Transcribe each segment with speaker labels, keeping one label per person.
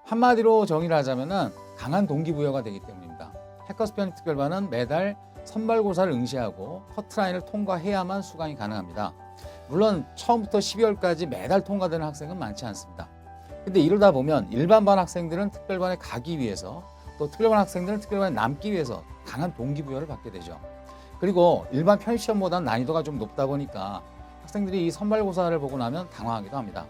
Speaker 1: 한마디로 정의를 하자면은 강한 동기부여가 되기 때문입니다. 해커스 편입 특별반은 매달 선발고사를 응시하고 커트라인을 통과해야만 수강이 가능합니다. 물론 처음부터 12월까지 매달 통과되는 학생은 많지 않습니다. 근데 이러다 보면 일반반 학생들은 특별반에 가기 위해서, 또 특별반 학생들은 특별반에 남기 위해서 강한 동기부여를 받게 되죠. 그리고 일반 편입시험보다는 난이도가 좀 높다 보니까 학생들이 이 선발고사를 보고 나면 당황하기도 합니다.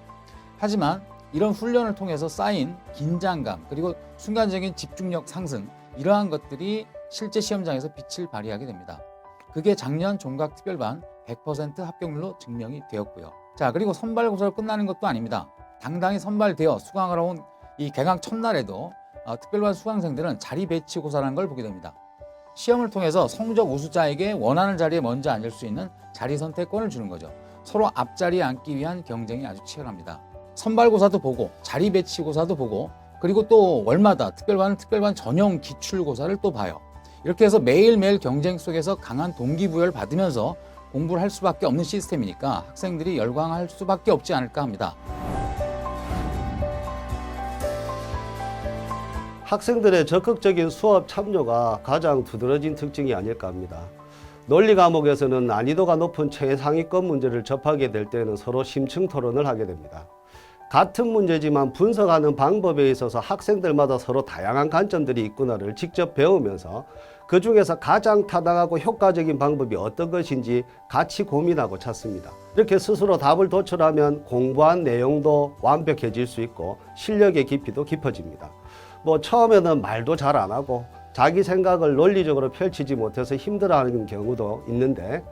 Speaker 1: 하지만 이런 훈련을 통해서 쌓인 긴장감, 그리고 순간적인 집중력 상승, 이러한 것들이 실제 시험장에서 빛을 발휘하게 됩니다. 그게 작년 종각특별반 100% 합격률로 증명이 되었고요. 자, 그리고 선발고사로 끝나는 것도 아닙니다. 당당히 선발되어 수강을 온 이 개강 첫날에도 특별반 수강생들은 자리 배치 고사라는 걸 보게 됩니다. 시험을 통해서 성적 우수자에게 원하는 자리에 먼저 앉을 수 있는 자리 선택권을 주는 거죠. 서로 앞자리에 앉기 위한 경쟁이 아주 치열합니다. 선발고사도 보고 자리 배치 고사도 보고, 그리고 또 월마다 특별반은 특별반 전용 기출고사를 또 봐요. 이렇게 해서 매일매일 경쟁 속에서 강한 동기부여를 받으면서 공부를 할 수밖에 없는 시스템이니까 학생들이 열광할 수밖에 없지 않을까 합니다.
Speaker 2: 학생들의 적극적인 수업 참여가 가장 두드러진 특징이 아닐까 합니다. 논리 과목에서는 난이도가 높은 최상위권 문제를 접하게 될 때는 서로 심층 토론을 하게 됩니다. 같은 문제지만 분석하는 방법에 있어서 학생들마다 서로 다양한 관점들이 있구나를 직접 배우면서 그 중에서 가장 타당하고 효과적인 방법이 어떤 것인지 같이 고민하고 찾습니다. 이렇게 스스로 답을 도출하면 공부한 내용도 완벽해질 수 있고 실력의 깊이도 깊어집니다. 처음에는 말도 잘 안 하고 자기 생각을 논리적으로 펼치지 못해서 힘들어하는 경우도 있는데,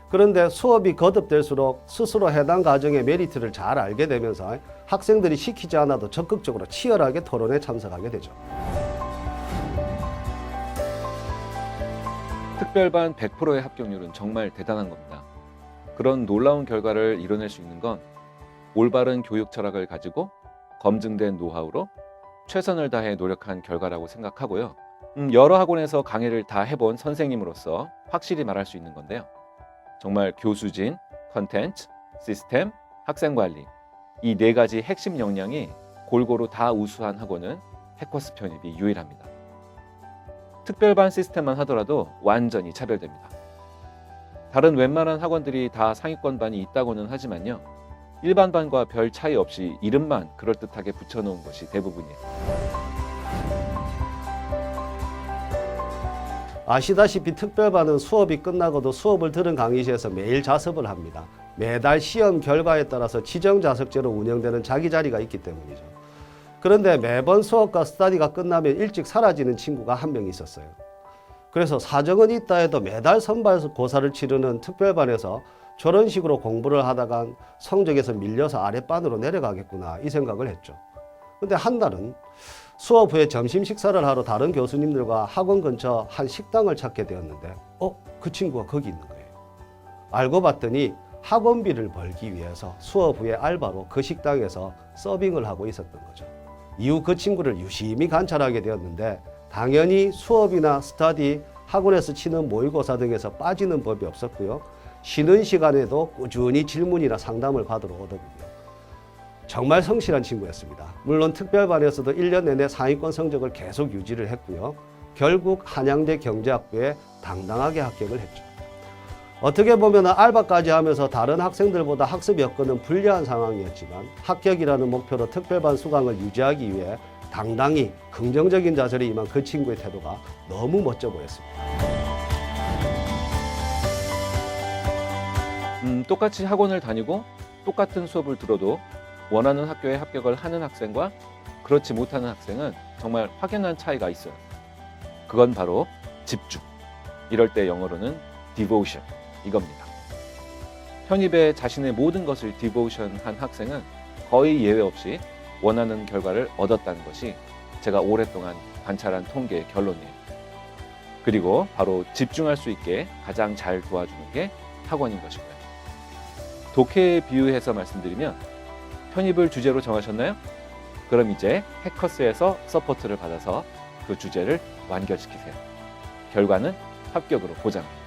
Speaker 2: 그런데 수업이 거듭될수록 스스로 해당 과정의 메리트를 잘 알게 되면서 학생들이 시키지 않아도 적극적으로 치열하게 토론에 참석하게 되죠.
Speaker 3: 특별반 100%의 합격률은 정말 대단한 겁니다. 그런 놀라운 결과를 이뤄낼 수 있는 건 올바른 교육 철학을 가지고 검증된 노하우로 최선을 다해 노력한 결과라고 생각하고요. 여러 학원에서 강의를 다 해본 선생님으로서 확실히 말할 수 있는 건데요. 정말 교수진, 컨텐츠, 시스템, 학생관리, 이 네 가지 핵심 역량이 골고루 다 우수한 학원은 해커스 편입이 유일합니다. 특별반 시스템만 하더라도 완전히 차별됩니다. 다른 웬만한 학원들이 다 상위권반이 있다고는 하지만요, 일반반과 별 차이 없이 이름만 그럴듯하게 붙여놓은 것이 대부분이에요.
Speaker 2: 아시다시피 특별반은 수업이 끝나고도 수업을 들은 강의실에서 매일 자습을 합니다. 매달 시험 결과에 따라서 지정 자석제로 운영되는 자기 자리가 있기 때문이죠. 그런데 매번 수업과 스터디가 끝나면 일찍 사라지는 친구가 한 명 있었어요. 그래서 사정은 있다 해도 매달 선발고사를 치르는 특별반에서 저런 식으로 공부를 하다간 성적에서 밀려서 아랫반으로 내려가겠구나, 이 생각을 했죠. 근데 한 달은 수업 후에 점심 식사를 하러 다른 교수님들과 학원 근처 한 식당을 찾게 되었는데 그 친구가 거기 있는 거예요. 알고 봤더니 학원비를 벌기 위해서 수업 후에 알바로 그 식당에서 서빙을 하고 있었던 거죠. 이후 그 친구를 유심히 관찰하게 되었는데, 당연히 수업이나 스터디, 학원에서 치는 모의고사 등에서 빠지는 법이 없었고요. 쉬는 시간에도 꾸준히 질문이나 상담을 받으러 오더군요. 정말 성실한 친구였습니다. 물론 특별반에서도 1년 내내 상위권 성적을 계속 유지를 했고요. 결국 한양대 경제학부에 당당하게 합격을 했죠. 어떻게 보면 알바까지 하면서 다른 학생들보다 학습 여건은 불리한 상황이었지만 합격이라는 목표로 특별반 수강을 유지하기 위해 당당히 긍정적인 자세로 임한 그 친구의 태도가 너무 멋져 보였습니다.
Speaker 3: 똑같이 학원을 다니고 똑같은 수업을 들어도 원하는 학교에 합격을 하는 학생과 그렇지 못하는 학생은 정말 확연한 차이가 있어요. 그건 바로 집중. 이럴 때 영어로는 devotion, 이겁니다. 편입에 자신의 모든 것을 devotion한 학생은 거의 예외 없이 원하는 결과를 얻었다는 것이 제가 오랫동안 관찰한 통계의 결론이에요. 그리고 바로 집중할 수 있게 가장 잘 도와주는 게 학원인 것이고요. 독해에 비유해서 말씀드리면, 편입을 주제로 정하셨나요? 그럼 이제 해커스에서 서포트를 받아서 그 주제를 완결시키세요. 결과는 합격으로 보장합니다.